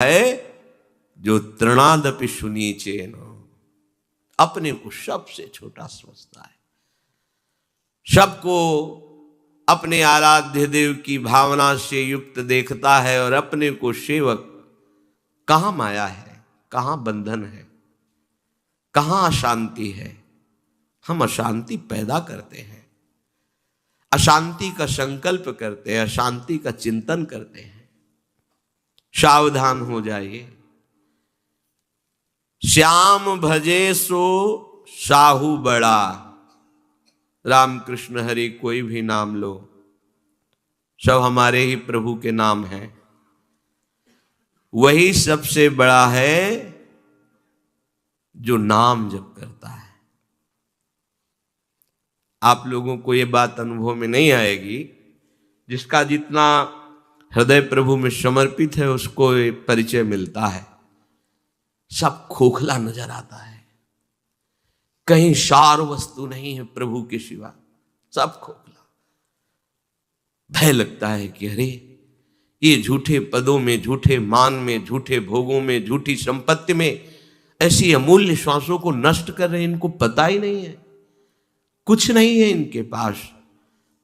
है जो तृणादपि सुनीचेन, अपने को सबसे छोटा समझता है, सबको अपने आराध्य देव की भावना से युक्त देखता है और अपने को सेवक। कहां माया है, कहां बंधन है, कहां अशांति है। हम अशांति पैदा करते हैं, अशांति का संकल्प करते हैं, अशांति का चिंतन करते हैं। सावधान हो जाइए। श्याम भजे सो साहू बड़ा। रामकृष्ण हरि कोई भी नाम लो, सब हमारे ही प्रभु के नाम हैं। वही सबसे बड़ा है जो नाम जप करता है। आप लोगों को ये बात अनुभव में नहीं आएगी, जिसका जितना हृदय प्रभु में समर्पित है उसको ये परिचय मिलता है। सब खोखला नजर आता है, कहीं सार वस्तु नहीं है प्रभु के सिवा, सब खोखला। भय लगता है कि अरे ये झूठे पदों में, झूठे मान में, झूठे भोगों में, झूठी संपत्ति में ऐसी अमूल्य श्वासों को नष्ट कर रहे हैं। इनको पता ही नहीं है, कुछ नहीं है इनके पास।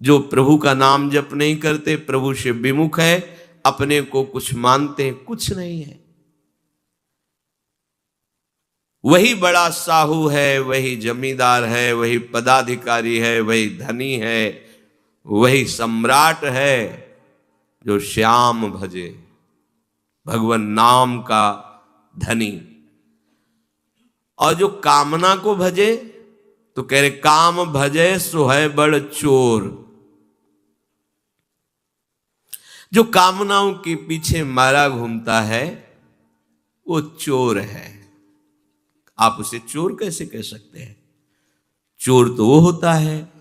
जो प्रभु का नाम जप नहीं करते, प्रभु से विमुख है, अपने को कुछ मानते हैं, कुछ नहीं है। वही बड़ा साहू है, वही जमींदार है, वही पदाधिकारी है, वही धनी है, वही सम्राट है जो श्याम भजे, भगवान नाम का धनी। और जो कामना को भजे तो कह रहे काम भजे सो है बड़ चोर। जो कामनाओं के पीछे मारा घूमता है वो चोर है। आप उसे चोर कैसे कह सकते हैं? चोर तो वो होता है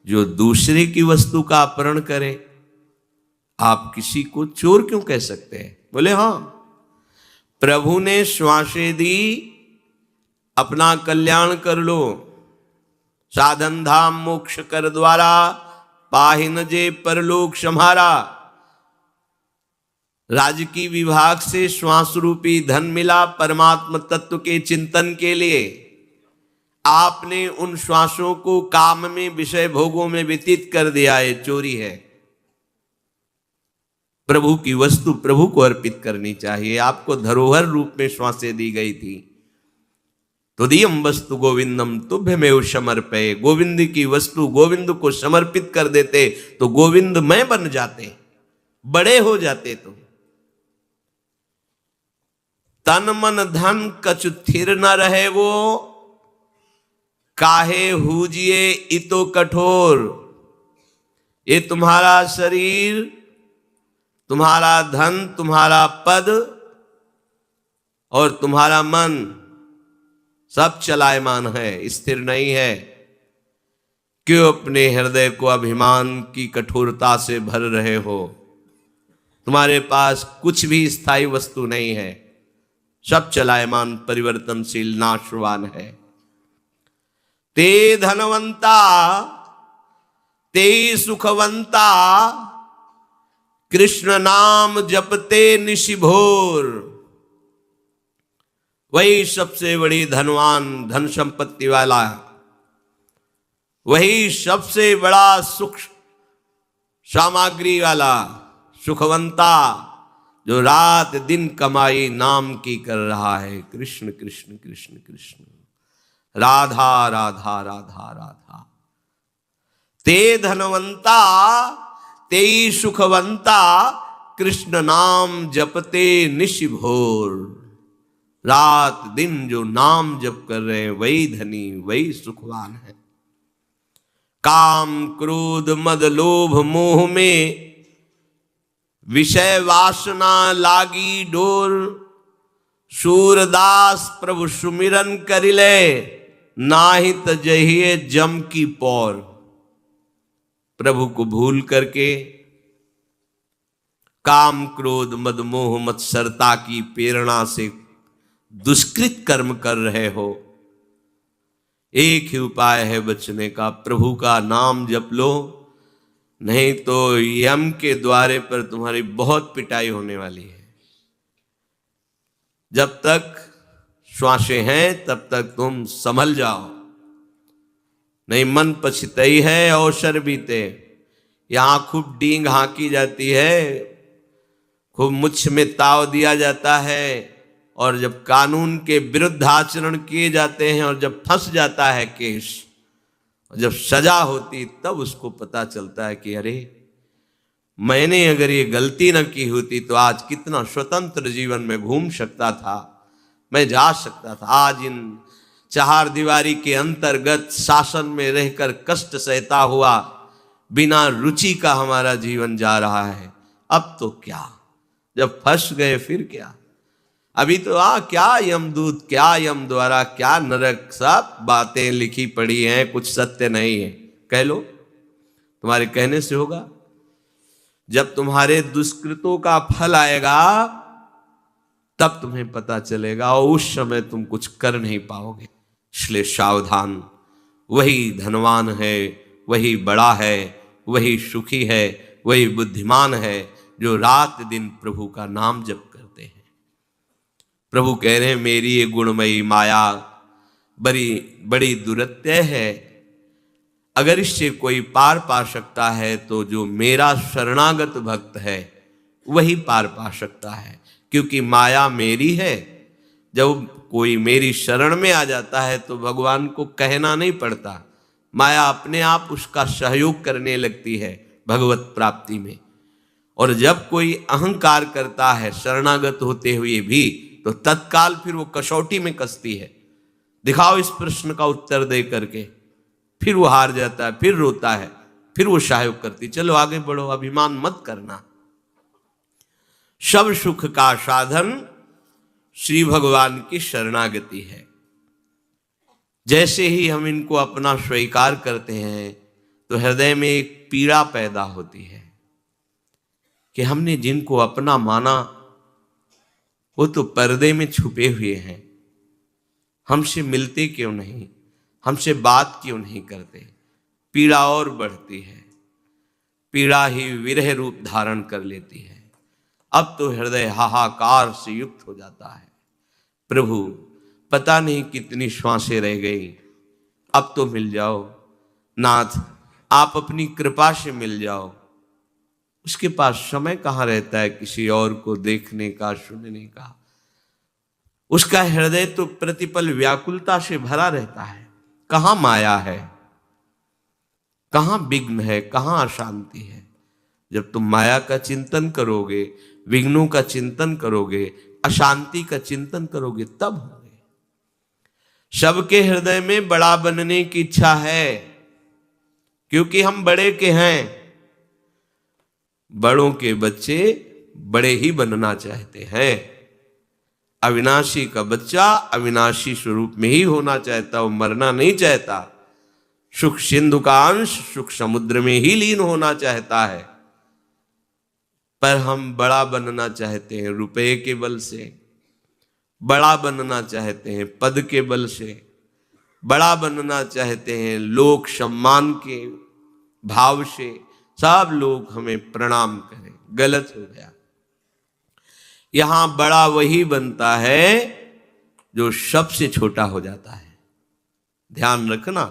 जो दूसरे की वस्तु का अपहरण करे। आप किसी को चोर क्यों कह सकते हैं? बोले हां, प्रभु ने श्वासें दी, अपना कल्याण कर लो। साधन धाम मोक्ष कर द्वारा, पाहिन जे परलोक सम्हारा। राजकीय विभाग से श्वास रूपी धन मिला परमात्मा तत्व के चिंतन के लिए। आपने उन श्वासों को काम में, विषय भोगों में व्यतीत कर दिया, ये चोरी है। प्रभु की वस्तु प्रभु को अर्पित करनी चाहिए। आपको धरोहर रूप में श्वासें दी गई थी। तुदीयम वस्तु गोविंदम तुभ्यमेव समर्पये। गोविंद की वस्तु गोविंद को समर्पित कर देते तो गोविंदमय बन जाते, बड़े हो जाते। तो तन मन धन कछु थिर न रहे वो, काहे हुजिए इतो कठोर। ये तुम्हारा शरीर, तुम्हारा धन, तुम्हारा पद और तुम्हारा मन सब चलायमान है, स्थिर नहीं है। क्यों अपने हृदय को अभिमान की कठोरता से भर रहे हो? तुम्हारे पास कुछ भी स्थायी वस्तु नहीं है, सब चलायमान, परिवर्तनशील, नाशवान है। ते धनवंता ते सुखवंता, कृष्ण नाम जपते निशिभोर। वही सबसे बड़ी धनवान, धन संपत्ति वाला, वही सबसे बड़ा सुख सामग्री वाला, सुखवंता, जो रात दिन कमाई नाम की कर रहा है। कृष्ण कृष्ण कृष्ण कृष्ण, राधा राधा राधा राधा। ते धनवंता ते सुखवंता, कृष्ण नाम जपते निशिभोर। रात दिन जो नाम जप कर रहे हैं वही धनी, वही सुखवान है। काम क्रोध मद लोभ मोह में विषय वासना लागी डोर। सूरदास प्रभु सुमिरन करिले, नाहि तजहिए जम की पौर। प्रभु को भूल करके काम क्रोध मद मोह मत्सरता की प्रेरणा से दुष्कृत कर्म कर रहे हो। एक ही उपाय है बचने का, प्रभु का नाम जप लो, नहीं तो यम के द्वारे पर तुम्हारी बहुत पिटाई होने वाली है। जब तक श्वासें हैं तब तक तुम संभल जाओ, नहीं मन पछतई है अवसर बीते। यहां खूब डींग हाँकी जाती है, खूब मुझ में ताव दिया जाता है, और जब कानून के विरुद्ध आचरण किए जाते हैं और जब फंस जाता है केस, जब सजा होती, तब उसको पता चलता है कि अरे मैंने अगर ये गलती न की होती तो आज कितना स्वतंत्र जीवन में घूम सकता था, मैं जा सकता था। आज इन चार दीवारी के अंतर्गत शासन में रहकर कष्ट सहता हुआ बिना रुचि का हमारा जीवन जा रहा है। अब तो क्या, जब फंस गए फिर क्या। अभी तो क्या यमदूत, क्या यम द्वारा, क्या नरक, सब बातें लिखी पड़ी हैं, कुछ सत्य नहीं है। कह लो, तुम्हारे कहने से होगा? जब तुम्हारे दुष्कृतों का फल आएगा तब तुम्हें पता चलेगा, और उस समय तुम कुछ कर नहीं पाओगे। इसलिए सावधान। वही धनवान है, वही बड़ा है, वही सुखी है, वही बुद्धिमान है जो रात दिन प्रभु का नाम जप करते हैं। प्रभु कह रहे हैं मेरी ये गुणमयी माया बड़ी बड़ी दुरत्य है, अगर इससे कोई पार पा सकता है तो जो मेरा शरणागत भक्त है वही पार पा सकता है, क्योंकि माया मेरी है। जब कोई मेरी शरण में आ जाता है तो भगवान को कहना नहीं पड़ता, माया अपने आप उसका सहयोग करने लगती है भगवत प्राप्ति में। और जब कोई अहंकार करता है शरणागत होते हुए भी, तो तत्काल फिर वो कसौटी में कसती है, दिखाओ इस प्रश्न का उत्तर दे करके। फिर वो हार जाता है, फिर रोता है, फिर वो सहयोग करती, चलो आगे बढ़ो, अभिमान मत करना। सब सुख का साधन श्री भगवान की शरणागति है। जैसे ही हम इनको अपना स्वीकार करते हैं तो हृदय में एक पीड़ा पैदा होती है कि हमने जिनको अपना माना वो तो पर्दे में छुपे हुए हैं, हमसे मिलते क्यों नहीं, हमसे बात क्यों नहीं करते। पीड़ा और बढ़ती है, पीड़ा ही विरह रूप धारण कर लेती है। अब तो हृदय हाहाकार से युक्त हो जाता है, प्रभु पता नहीं कितनी श्वासें रह गई, अब तो मिल जाओ नाथ, आप अपनी कृपा से मिल जाओ। उसके पास समय कहाँ रहता है किसी और को देखने का, सुनने का। उसका हृदय तो प्रतिपल व्याकुलता से भरा रहता है। कहाँ माया है, कहाँ विघ्न है, कहाँ अशांति है। जब तुम माया का चिंतन करोगे, विघ्नों का चिंतन करोगे, अशांति का चिंतन करोगे, तब होंगे। सबके हृदय में बड़ा बनने की इच्छा है, क्योंकि हम बड़े के हैं। बड़ों के बच्चे बड़े ही बनना चाहते हैं। अविनाशी का बच्चा अविनाशी स्वरूप में ही होना चाहता, वो मरना नहीं चाहता। सुख सिंधु का अंश सुख समुद्र में ही लीन होना चाहता है। पर हम बड़ा बनना चाहते हैं रुपए के बल से, बड़ा बनना चाहते हैं पद के बल से, बड़ा बनना चाहते हैं लोक सम्मान के भाव से। सब लोग हमें प्रणाम करें, गलत हो गया। यहां बड़ा वही बनता है जो सबसे छोटा हो जाता है। ध्यान रखना,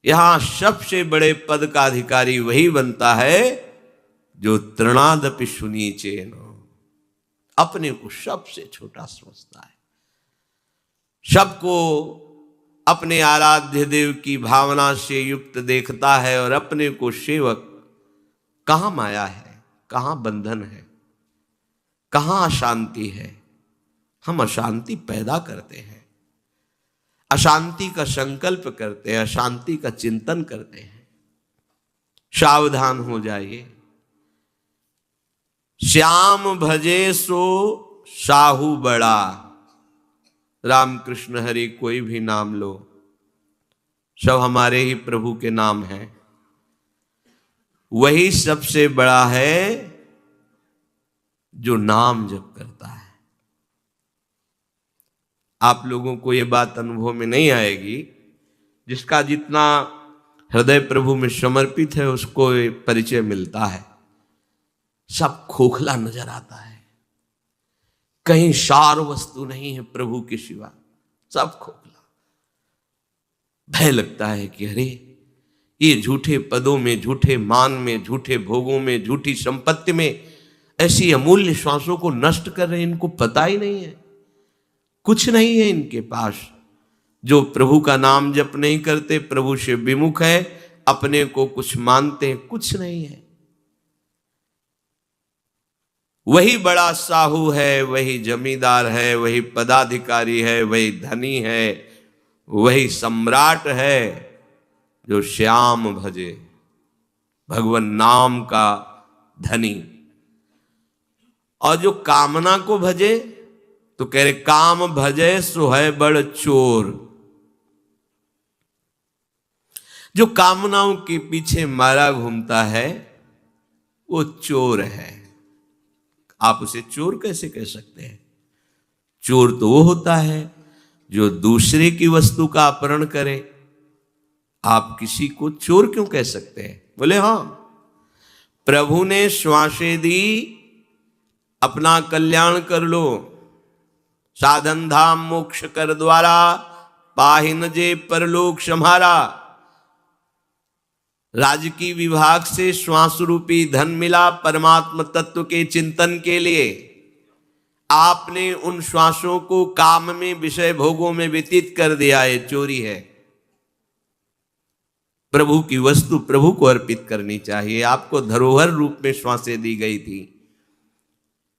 यहां सबसे बड़े पद का अधिकारी वही बनता है जो तृणादपि सुनीचेन, अपने को सबसे छोटा समझता है, सबको अपने आराध्य देव की भावना से युक्त देखता है और अपने को सेवक। कहाँ माया है, कहाँ बंधन है, कहाँ अशांति है। हम अशांति पैदा करते हैं, अशांति का संकल्प करते हैं, अशांति का चिंतन करते हैं। सावधान हो जाइए। श्याम भजे सो साहू बड़ा। रामकृष्ण हरि कोई भी नाम लो, सब हमारे ही प्रभु के नाम हैं। वही सबसे बड़ा है जो नाम जप करता है। आप लोगों को यह बात अनुभव में नहीं आएगी, जिसका जितना हृदय प्रभु में समर्पित है उसको परिचय मिलता है। सब खोखला नजर आता है, कहीं सार वस्तु नहीं है प्रभु के सिवा, सब खोखला। भय लगता है कि अरे ये झूठे पदों में, झूठे मान में, झूठे भोगों में, झूठी संपत्ति में ऐसी अमूल्य श्वासों को नष्ट कर रहे हैं, इनको पता ही नहीं है, कुछ नहीं है इनके पास। जो प्रभु का नाम जप नहीं करते, प्रभु से विमुख है, अपने को कुछ मानते हैं, कुछ नहीं है। वही बड़ा साहू है, वही जमींदार है, वही पदाधिकारी है, वही धनी है, वही सम्राट है जो श्याम भजे, भगवान नाम का धनी। और जो कामना को भजे तो कह रहे काम भजे सो है बड़ चोर। जो कामनाओं के पीछे मारा घूमता है वो चोर है। आप उसे चोर कैसे कह सकते हैं? चोर तो वो होता है जो दूसरे की वस्तु का अपहरण करे। आप किसी को चोर क्यों कह सकते हैं? बोले हाँ, प्रभु ने श्वासें दी, अपना कल्याण कर लो, साधन धाम मोक्ष कर द्वारा, पाहिन जे परलोक सम्हारा। राजकीय विभाग से श्वास रूपी धन मिला परमात्म तत्व के चिंतन के लिए। आपने उन श्वासों को काम में, विषय भोगों में व्यतीत कर दिया, है चोरी है। प्रभु की वस्तु प्रभु को अर्पित करनी चाहिए। आपको धरोहर रूप में श्वासें दी गई थी।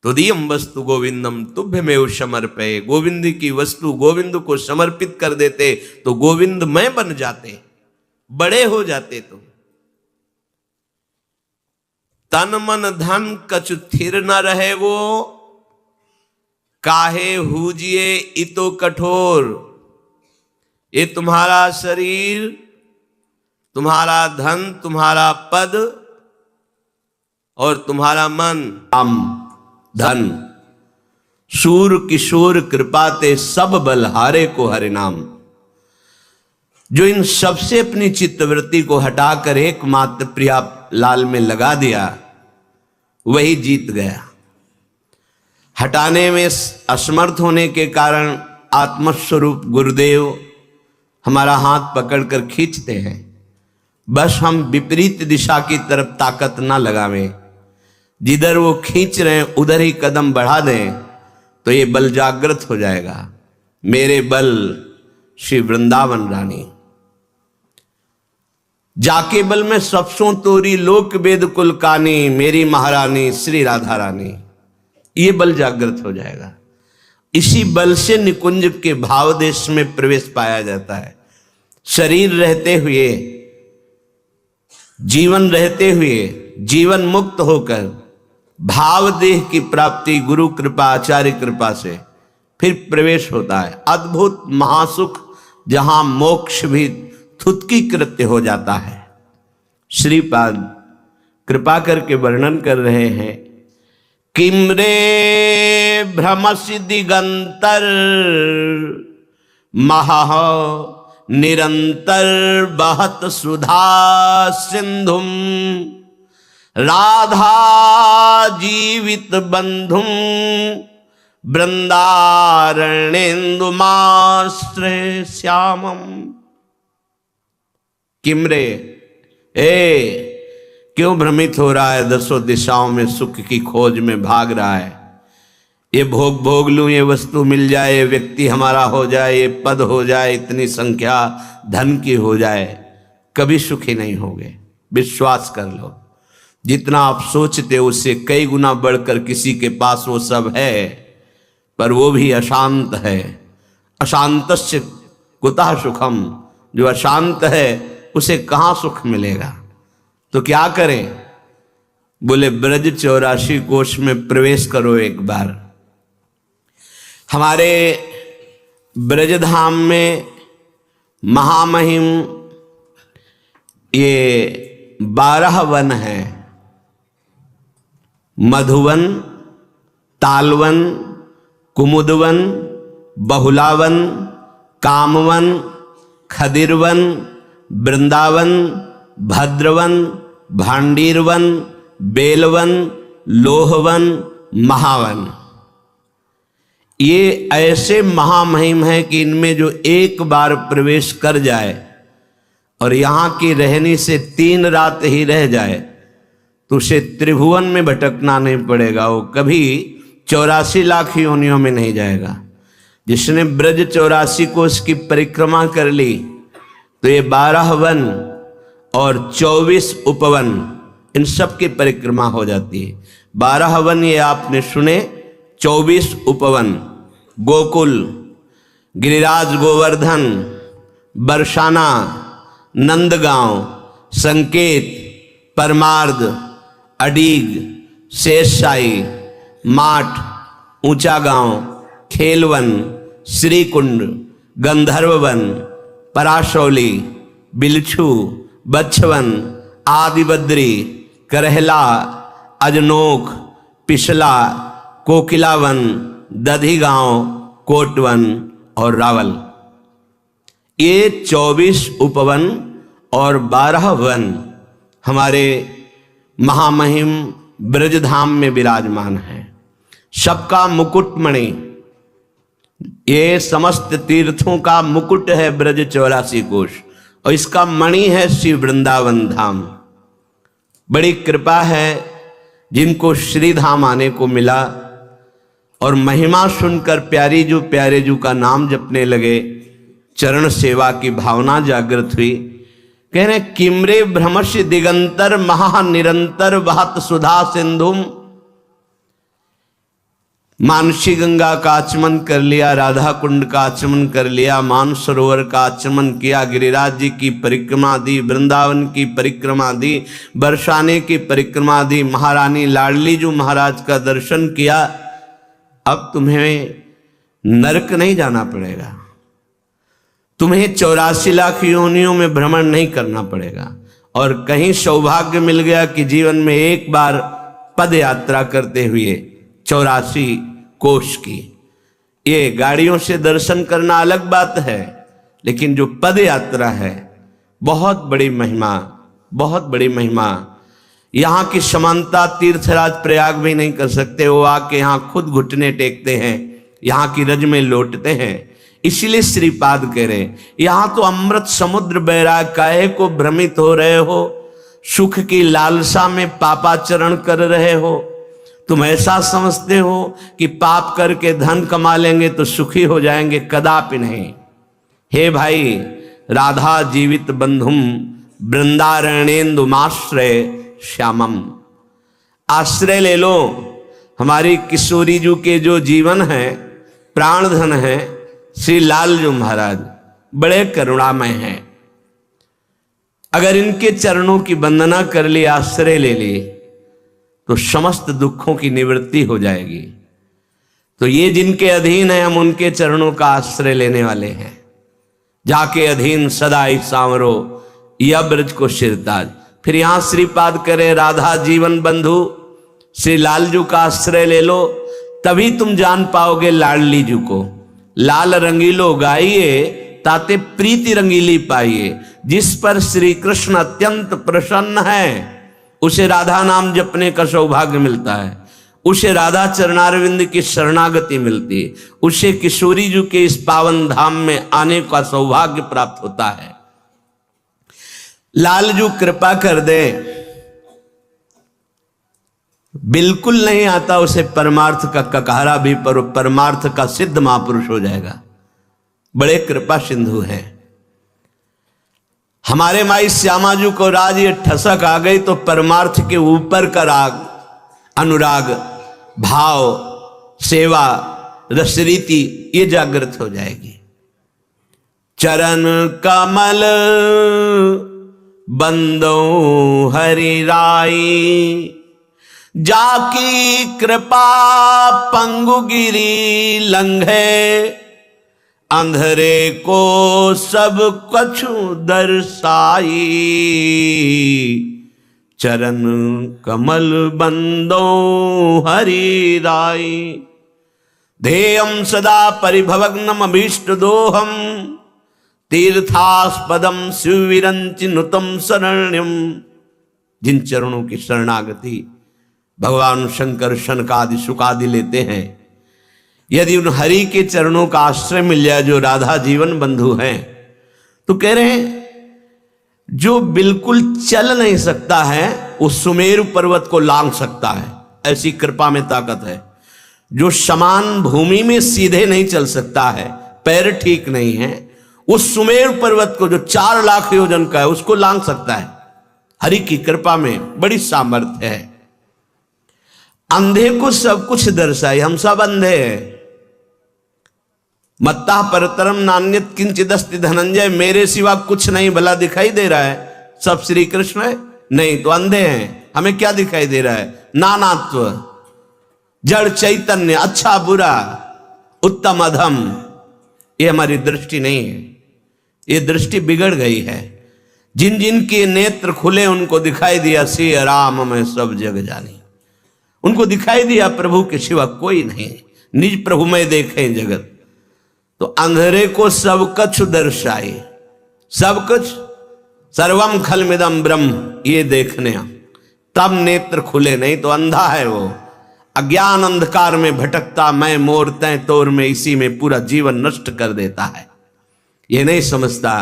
तुदीयम वस्तु गोविंदम तुभ्यमेव समर्पये। गोविंद की वस्तु गोविंद को समर्पित कर देते तो गोविंदमय बन जाते, बड़े हो जाते। तो तन मन धन कछु थिर न रहे वो, काहे हुजिए इतो कठोर। ये तुम्हारा शरीर, तुम्हारा धन, तुम्हारा पद और तुम्हारा मन, धन, सूर किशोर कृपाते सब बलहारे को हरि नाम। जो इन सबसे अपनी चित्तवृत्ति को हटाकर एकमात्र प्रिया लाल में लगा दिया, वही जीत गया। हटाने में असमर्थ होने के कारण आत्मस्वरूप गुरुदेव हमारा हाथ पकड़कर खींचते हैं। बस हम विपरीत दिशा की तरफ ताकत ना लगावें। जिधर वो खींच रहे हैं उधर ही कदम बढ़ा दें तो ये बल जागृत हो जाएगा। मेरे बल श्री वृंदावन रानी, जाके बल में सबसों तोरी लोक वेद कुल कानी, मेरी महारानी श्री राधा रानी। ये बल जागृत हो जाएगा। इसी बल से निकुंज के भाव देश में प्रवेश पाया जाता है। शरीर रहते हुए, जीवन रहते हुए, जीवन मुक्त होकर भाव देह की प्राप्ति गुरु कृपा, आचार्य कृपा से फिर प्रवेश होता है। अद्भुत महासुख, जहां मोक्ष भी थुतकी कृत्य हो जाता है। श्रीपाद कृपा करके वर्णन कर रहे हैं, किमरे भ्रमसि दिगंतर महा निरंतर बहत सुधा सिंधुम, राधा जीवित बंधुम वृंदारण्येन्दुमाश्रय श्यामम। किमरे, क्यों भ्रमित हो रहा है? दसों दिशाओं में सुख की खोज में भाग रहा है। ये भोग लूं, ये वस्तु मिल जाए, ये व्यक्ति हमारा हो जाए, ये पद हो जाए, इतनी संख्या धन की हो जाए, कभी सुखी नहीं होगे। विश्वास कर लो, जितना आप सोचते उससे कई गुना बढ़कर किसी के पास वो सब है, पर वो भी अशांत है। अशांतस्य कुतः सुखम। जो अशांत है उसे कहाँ सुख मिलेगा? तो क्या करें? बोले ब्रज 84 कोश में प्रवेश करो एक बार। हमारे ब्रजधाम में महामहिम ये 12 वन है। मधुवन, तालवन, कुमुदवन, बहुलावन, कामवन, खदिरवन, वृंदावन, भद्रवन, भांडीरवन, बेलवन, लोहवन, महावन। ये ऐसे महामहिम है कि इनमें जो एक बार प्रवेश कर जाए और यहाँ की रहनी से 3 रात ही रह जाए तो उसे त्रिभुवन में भटकना नहीं पड़ेगा, वो कभी 84 लाख योनियों में नहीं जाएगा। जिसने ब्रज 84 कोष की परिक्रमा कर ली तो ये 12 वन और 24 उपवन इन सब की परिक्रमा हो जाती है। 12 वन ये आपने सुने, 24 उपवन गोकुल, गिरिराज गोवर्धन, बरसाना, नंदगांव, संकेत, परमार्द, अडीग, शेषशाही, माठ, ऊंचा गांव, खेलवन, श्रीकुंड, गंधर्ववन, पराशौली, बिलछू, बच्छवन, आदिबद्री, करहला, अजनोक, पिछला, कोकिलावन, दधिगांव, कोटवन और रावल। ये 24 उपवन और 12 वन हमारे महामहिम ब्रजधाम में विराजमान है। सबका मुकुटमणि, ये समस्त तीर्थों का मुकुट है ब्रज 84 कोष, और इसका मणि है श्री वृंदावन धाम। बड़ी कृपा है जिनको श्रीधाम आने को मिला और महिमा सुनकर प्यारे जू का नाम जपने लगे, चरण सेवा की भावना जागृत हुई। कह रहे किमरे भ्रमश दिगंतर महा निरंतर बहत सुधा सिंधुम। मानसी गंगा का आचमन कर लिया, राधा कुंड का आचमन कर लिया, मानसरोवर का आचमन किया, गिरिराज जी की परिक्रमा दी, वृंदावन की परिक्रमा दी, बरसाने की परिक्रमा दी, महारानी लाडली जी महाराज का दर्शन किया। अब तुम्हें नरक नहीं जाना पड़ेगा, तुम्हें 84 लाख योनियों में भ्रमण नहीं करना पड़ेगा। और कहीं सौभाग्य मिल गया कि जीवन में एक बार पद यात्रा करते हुए 84 कोष की, ये गाड़ियों से दर्शन करना अलग बात है, लेकिन जो पद यात्रा है बहुत बड़ी महिमा, बहुत बड़ी महिमा। यहाँ की समानता तीर्थराज प्रयाग भी नहीं कर सकते। वो आके यहाँ खुद घुटने टेकते हैं, यहाँ की रज में लौटते हैं। इसलिए श्रीपाद कह रहे यहाँ तो अमृत समुद्र बह रहा है, काहे को भ्रमित हो रहे हो, सुख की लालसा में पापाचरण कर रहे हो। तुम ऐसा समझते हो कि पाप करके धन कमा लेंगे तो सुखी हो जाएंगे, कदापि नहीं। हे भाई, राधा जीवित बंधुम वृंदारण्येन्दुमाश्रय श्यामम, आश्रय ले लो। हमारी किशोरी जी के जो जीवन है, प्राण धन है, श्री लाल जी महाराज बड़े करुणामय हैं। अगर इनके चरणों की वंदना कर ली, आश्रय ले ली, तो समस्त दुखों की निवृत्ति हो जाएगी। तो ये जिनके अधीन है, हम उनके चरणों का आश्रय लेने वाले हैं। जाके अधीन सदा ही सांवरो या ब्रज को शिरताज। फिर यहां श्रीपाद करे राधा जीवन बंधु श्री लालजू का आश्रय ले लो, तभी तुम जान पाओगे लाडली जू को। लाल रंगीलो गाइए ताते प्रीति रंगीली पाइए। जिस पर श्री कृष्ण अत्यंत प्रसन्न है उसे राधा नाम जपने का सौभाग्य मिलता है, उसे राधा चरणारविंद की शरणागति मिलती है, उसे किशोरी जी के इस पावन धाम में आने का सौभाग्य प्राप्त होता है। लालजू कृपा कर दे, बिल्कुल नहीं आता उसे परमार्थ का ककहरा भी, पर परमार्थ का सिद्ध महापुरुष हो जाएगा। बड़े कृपा सिंधु हैं। हमारे माई श्यामाजू को राज ये ठसक आ गई तो परमार्थ के ऊपर का राग, अनुराग, भाव, सेवा, रसरीति ये जागृत हो जाएगी। चरण कमल बंदो हरि राई, जाकी कृपा पंगुगिरी लंघे, अंधरे को सब कछु दर्शाई, चरण कमल बंदो हरि राई। ध्येयम सदा परिभवग्नम अभीष्ट दोहम, तीर्थास्पदम शिविरंचि नुतम शरण्यम। जिन चरणों की शरणागति भगवान शंकर शनकादि सुकादि लेते हैं, यदि उन हरि के चरणों का आश्रय मिल जाए जो राधा जीवन बंधु हैं, तो कह रहे हैं जो बिल्कुल चल नहीं सकता है उस सुमेरु पर्वत को लांघ सकता है, ऐसी कृपा में ताकत है। जो समान भूमि में सीधे नहीं चल सकता है, पैर ठीक नहीं है, उस सुमेरु पर्वत को जो 4 लाख योजन का है उसको लांघ सकता है। हरि की कृपा में बड़ी सामर्थ्य है। अंधे को सब कुछ दर्शाई, हम सब अंधे हैं। मत्ता परतरम नान्यत किंचिदस्ति धनंजय, मेरे सिवा कुछ नहीं भला दिखाई दे रहा है, सब श्री कृष्ण है। नहीं तो अंधे हैं, हमें क्या दिखाई दे रहा है? नानात्व, जड़ चैतन्य, अच्छा बुरा, उत्तम अधम, ये हमारी दृष्टि नहीं है। ये दृष्टि बिगड़ गई है। जिन जिन के नेत्र खुले उनको दिखाई दिया श्री राम में सब जग जानी, उनको दिखाई दिया प्रभु के सिवा कोई नहीं, निज प्रभु में देखें जगत। तो अंधेरे को सब कुछ दर्शाए, सब कुछ, सर्वम खलमिदम ब्रह्म, ये देखने तब नेत्र खुले, नहीं तो अंधा है वो। अज्ञान अंधकार में भटकता मैं मोर तय तोर में, इसी में पूरा जीवन नष्ट कर देता है। ये नहीं समझता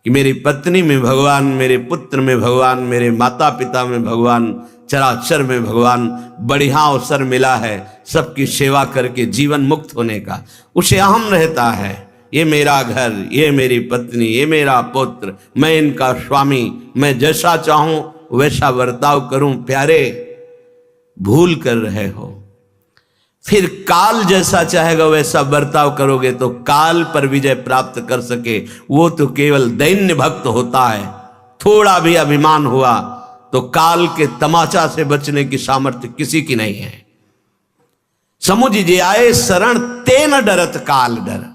कि मेरी पत्नी में भगवान, मेरे पुत्र में भगवान, मेरे माता पिता में भगवान, चराचर में भगवान, बढ़िया अवसर मिला है सबकी सेवा करके जीवन मुक्त होने का, उसे अहम रहता है। ये मेरा घर, ये मेरी पत्नी, ये मेरा पुत्र, मैं इनका स्वामी, मैं जैसा चाहूं वैसा बर्ताव करूं। प्यारे, भूल कर रहे हो। फिर काल जैसा चाहेगा वैसा बर्ताव करोगे तो काल पर विजय प्राप्त कर सके, वो तो केवल दैन्य भक्त होता है। थोड़ा भी अभिमान हुआ तो काल के तमाचा से बचने की सामर्थ्य किसी की नहीं है। समुझ जे आए शरण ते न डरत काल डर।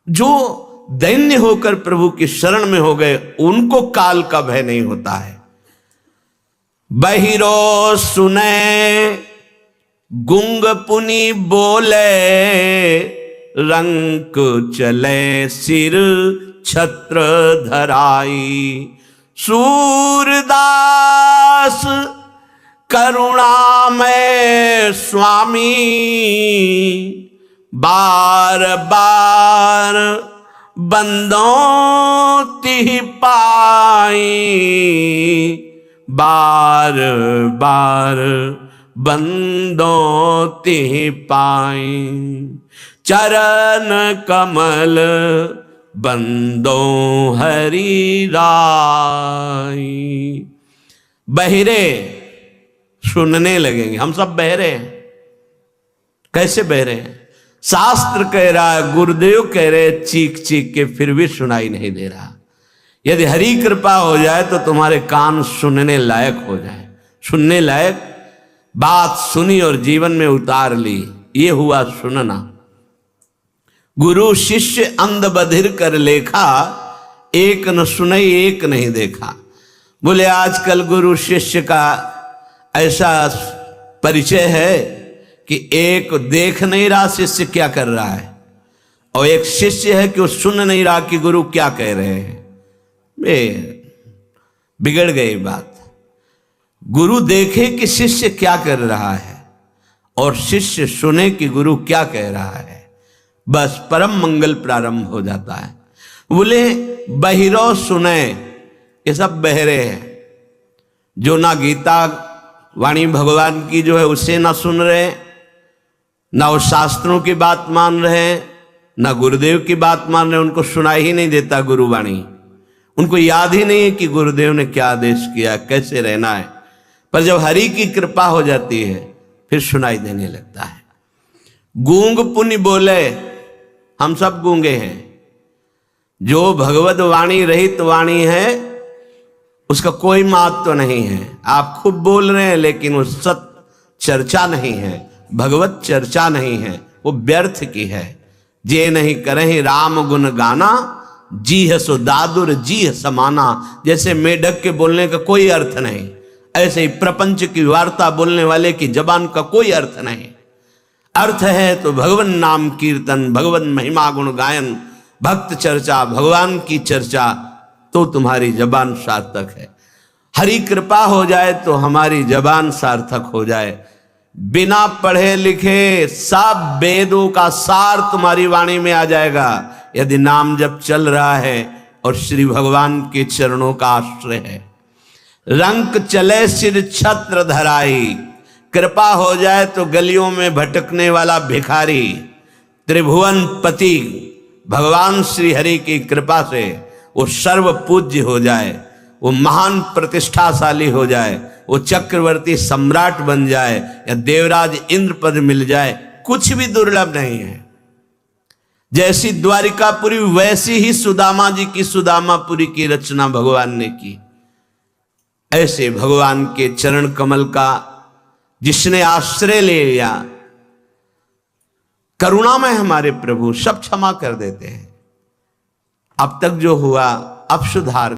जो दैन्य होकर प्रभु की शरण में हो गए उनको काल का भय नहीं होता है। बहिरो सुने गुंग पुनि बोले, रंक चले सिर छत्र धराई। सूरदास करुणा में स्वामी, बार बार बंदों तिह पाई। बार बार बंदों तिह पाई। चरण कमल बंदों हरि राई। बहिरे सुनने लगेंगे, हम सब बहरे हैं। कैसे बहरे हैं? शास्त्र कह रहा है, गुरुदेव कह रहे, चीख चीख के फिर भी सुनाई नहीं दे रहा। यदि हरि कृपा हो जाए तो तुम्हारे कान सुनने लायक हो जाए, सुनने लायक बात सुनी और जीवन में उतार ली, ये हुआ सुनना। गुरु शिष्य अंध बधिर कर लेखा, एक न सुनई एक नहीं देखा। बोले आजकल गुरु शिष्य का ऐसा परिचय है कि एक देख नहीं रहा शिष्य क्या कर रहा है, और एक शिष्य है कि वो सुन नहीं रहा कि गुरु क्या कह रहे हैं। बिगड़ गई बात। गुरु देखे कि शिष्य क्या कर रहा है और शिष्य सुने कि गुरु क्या कह रहा है, बस परम मंगल प्रारंभ हो जाता है। बोले बहिरो सुने, ये सब बहरे हैं जो ना गीता वाणी भगवान की जो है उसे ना सुन रहे, ना वो शास्त्रों की बात मान रहे, ना गुरुदेव की बात मान रहे। उनको सुनाई ही नहीं देता गुरुवाणी, उनको याद ही नहीं है कि गुरुदेव ने क्या आदेश किया, कैसे रहना है। पर जब हरि की कृपा हो जाती है फिर सुनाई देने लगता है। गूंग पुनि बोले, हम सब गूंगे हैं। जो भगवत वाणी रहित वाणी है उसका कोई महत्व तो नहीं है। आप खूब बोल रहे हैं लेकिन वो सत चर्चा नहीं है, भगवत चर्चा नहीं है, वो व्यर्थ की है। जे नहीं करें राम गुण गाना, जी है सो दादुर जी है समाना। जैसे मेढक के बोलने का कोई अर्थ नहीं, ऐसे ही प्रपंच की वार्ता बोलने वाले की जबान का कोई अर्थ नहीं। अर्थ है तो भगवान नाम कीर्तन, भगवान महिमा गुण गायन, भक्त चर्चा, भगवान की चर्चा, तो तुम्हारी जबान सार्थक है। हरि कृपा हो जाए तो हमारी जबान सार्थक हो जाए। बिना पढ़े लिखे सब वेदों का सार तुम्हारी वाणी में आ जाएगा, यदि नाम जब चल रहा है और श्री भगवान के चरणों का आश्रय है। रंक चले सिर छत्र धराई, कृपा हो जाए तो गलियों में भटकने वाला भिखारी त्रिभुवन पति भगवान श्री हरि की कृपा से वो सर्व पूज्य हो जाए, वो महान प्रतिष्ठाशाली हो जाए, वो चक्रवर्ती सम्राट बन जाए या देवराज इंद्र पद मिल जाए, कुछ भी दुर्लभ नहीं है। जैसी द्वारिकापुरी वैसी ही सुदामा जी की सुदामापुरी की रचना भगवान ने की। ऐसे भगवान के चरण कमल का जिसने आश्रय ले लिया, करुणामय हमारे प्रभु सब क्षमा कर देते हैं। अब तक जो हुआ अब सुधार